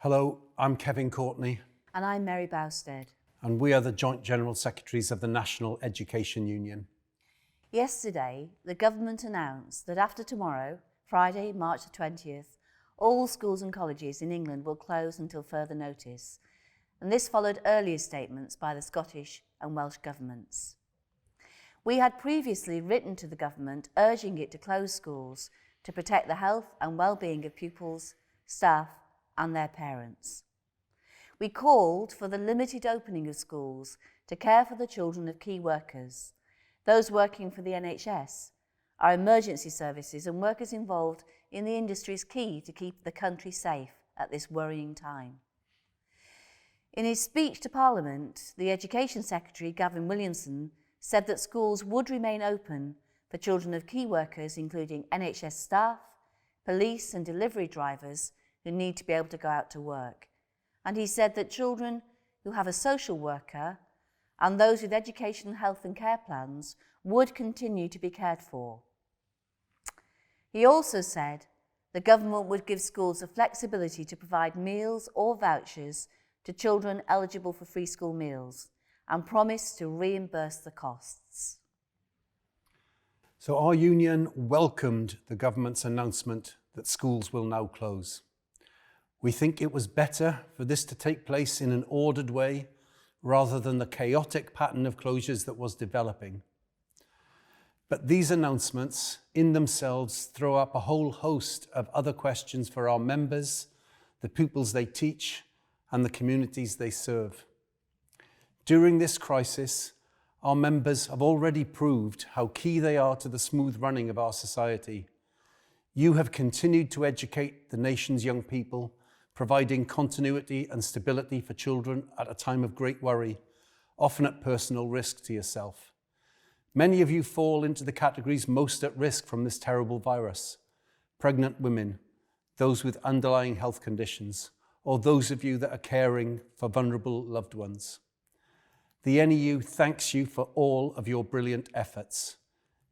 Hello, I'm Kevin Courtney. And I'm Mary Bousted. And we are the Joint General Secretaries of the National Education Union. Yesterday, the government announced that after tomorrow, Friday, March the 20th, all schools and colleges in England will close until further notice. And this followed earlier statements by the Scottish and Welsh governments. We had previously written to the government urging it to close schools to protect the health and well-being of pupils, staff and their parents. We called for the limited opening of schools to care for the children of key workers, those working for the NHS, our emergency services and workers involved in the industries key to keep the country safe at this worrying time. In his speech to Parliament, the Education Secretary, Gavin Williamson, said that schools would remain open for children of key workers, including NHS staff, police and delivery drivers who need to be able to go out to work. And he said that children who have a social worker and those with education, health and care plans would continue to be cared for. He also said the government would give schools the flexibility to provide meals or vouchers to children eligible for free school meals and promised to reimburse the costs. So our union welcomed the government's announcement that schools will now close. We think it was better for this to take place in an ordered way rather than the chaotic pattern of closures that was developing. But these announcements in themselves throw up a whole host of other questions for our members, the pupils they teach, and the communities they serve. During this crisis, our members have already proved how key they are to the smooth running of our society. You have continued to educate the nation's young people, providing continuity and stability for children at a time of great worry, often at personal risk to yourself. Many of you fall into the categories most at risk from this terrible virus: pregnant women, those with underlying health conditions, or those of you that are caring for vulnerable loved ones. The NEU thanks you for all of your brilliant efforts.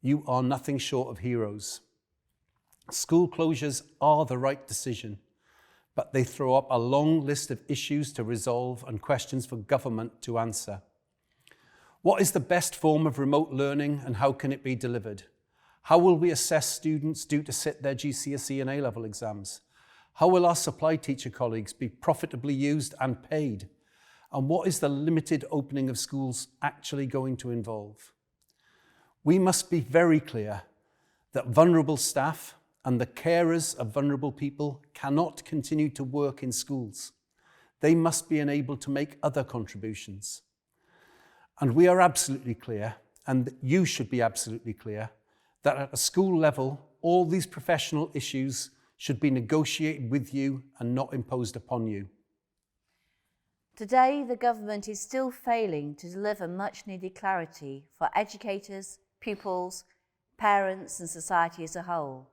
You are nothing short of heroes. School closures are the right decision, but they throw up a long list of issues to resolve and questions for government to answer. What is the best form of remote learning and how can it be delivered? How will we assess students due to sit their GCSE and A-level exams? How will our supply teacher colleagues be profitably used and paid? And what is the limited opening of schools actually going to involve? We must be very clear that vulnerable staff and the carers of vulnerable people cannot continue to work in schools. They must be enabled to make other contributions. And we are absolutely clear, and you should be absolutely clear, that at a school level, all these professional issues should be negotiated with you and not imposed upon you. Today, the government is still failing to deliver much needed clarity for educators, pupils, parents and society as a whole.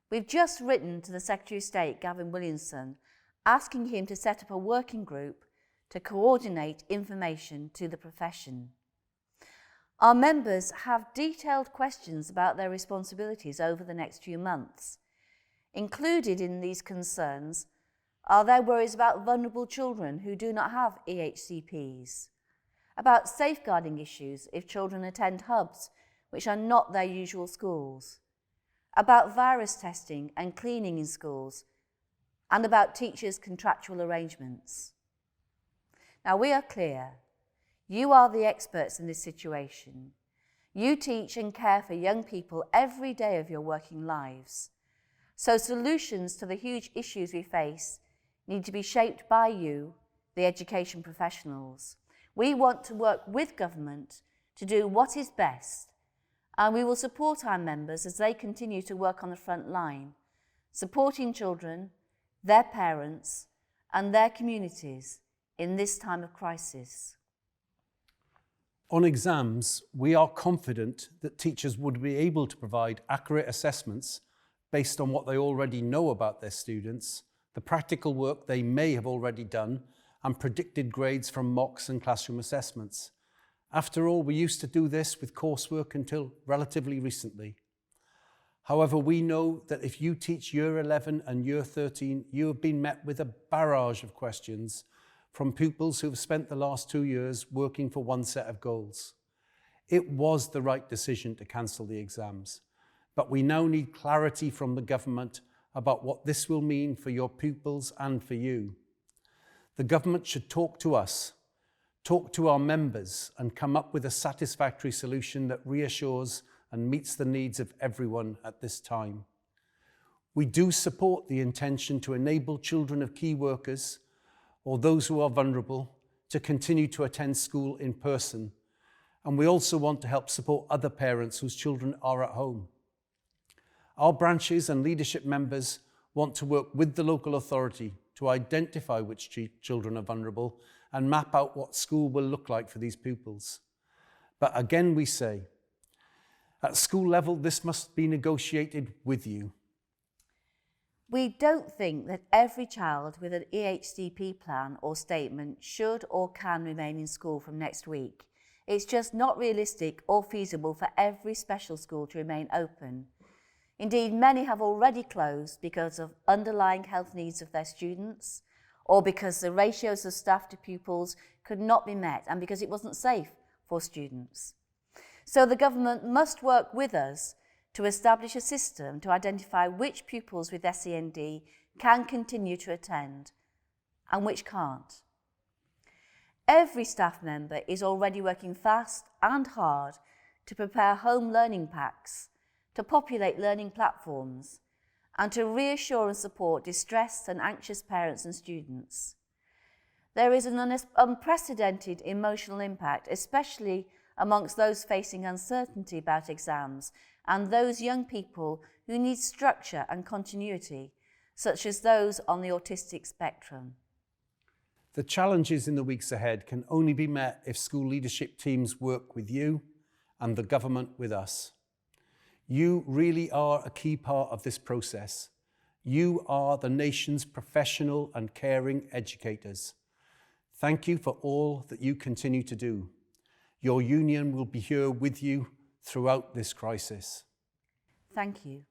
We've just written to the Secretary of State, Gavin Williamson, asking him to set up a working group to coordinate information to the profession. Our members have detailed questions about their responsibilities over the next few months. Included in these concerns are their worries about vulnerable children who do not have EHCPs, about safeguarding issues if children attend hubs which are not their usual schools, about virus testing and cleaning in schools, and about teachers' contractual arrangements. Now, we are clear. You are the experts in this situation. You teach and care for young people every day of your working lives. So solutions to the huge issues we face need to be shaped by you, the education professionals. We want to work with government to do what is best, and we will support our members as they continue to work on the front line, supporting children, their parents, and their communities in this time of crisis. On exams, we are confident that teachers would be able to provide accurate assessments based on what they already know about their students, the practical work they may have already done, and predicted grades from mocks and classroom assessments. After all, we used to do this with coursework until relatively recently. However, we know that if you teach Year 11 and Year 13, you have been met with a barrage of questions from pupils who have spent the last 2 years working for one set of goals. It was the right decision to cancel the exams, but we now need clarity from the government about what this will mean for your pupils and for you. The government should talk to us, talk to our members, and come up with a satisfactory solution that reassures and meets the needs of everyone at this time. We do support the intention to enable children of key workers or those who are vulnerable to continue to attend school in person, and we also want to help support other parents whose children are at home. Our branches and leadership members want to work with the local authority to identify which children are vulnerable and map out what school will look like for these pupils. But again, we say, at school level, this must be negotiated with you. We don't think that every child with an EHCP plan or statement should or can remain in school from next week. It's just not realistic or feasible for every special school to remain open. Indeed, many have already closed because of underlying health needs of their students, or because the ratios of staff to pupils could not be met and because it wasn't safe for students. So the government must work with us to establish a system to identify which pupils with SEND can continue to attend and which can't. Every staff member is already working fast and hard to prepare home learning packs, to populate learning platforms, and to reassure and support distressed and anxious parents and students. There is an unprecedented emotional impact, especially amongst those facing uncertainty about exams and those young people who need structure and continuity, such as those on the autistic spectrum. The challenges in the weeks ahead can only be met if school leadership teams work with you and the government with us. You really are a key part of this process. You are the nation's professional and caring educators. Thank you for all that you continue to do. Your union will be here with you throughout this crisis. Thank you.